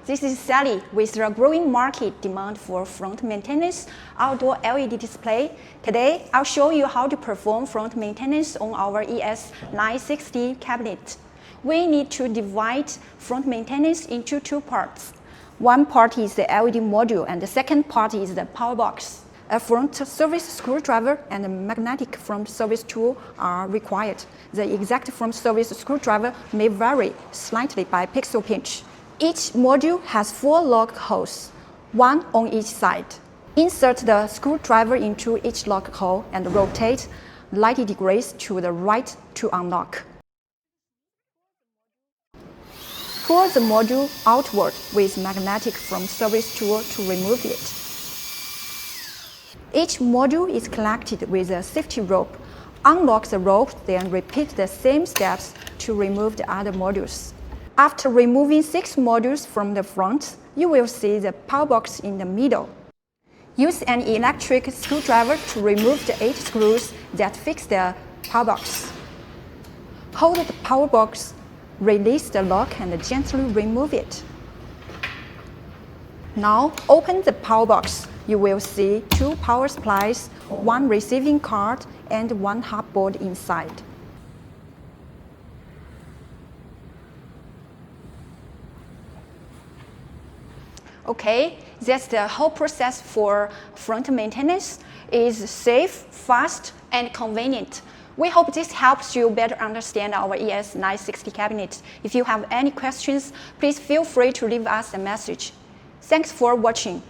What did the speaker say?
this is Sally. With the growing market demand for front maintenance outdoor LED display, today I'll show you how to perform front maintenance on our ES960 cabinet. We need to divide front maintenance into two parts. One part is the LED module and the second part is the power box. A front service screwdriver and a magnetic front service tool are required. The exact front service screwdriver may vary slightly by pixel pinch. Each module has 4 lock holes, one on each side. Insert the screwdriver into each lock hole and rotate 90 degrees to the right to unlock. Pull the module outward with magnetic front service tool to remove it. Each module is connected with a safety rope. Unlock the rope, then repeat the same steps to remove the other modules. After removing 6 modules from the front, you will see the power box in the middle. Use an electric screwdriver to remove the 8 screws that fix the power box. Hold the power box, release the lock and gently remove it. Now open the power box. You will see 2 power supplies, 1 receiving card and 1 hardboard inside. Okay, that's the whole process for front maintenance. It is safe, fast, and convenient. We hope this helps you better understand our ES960 cabinet. If you have any questions, please feel free to leave us a message. Thanks for watching.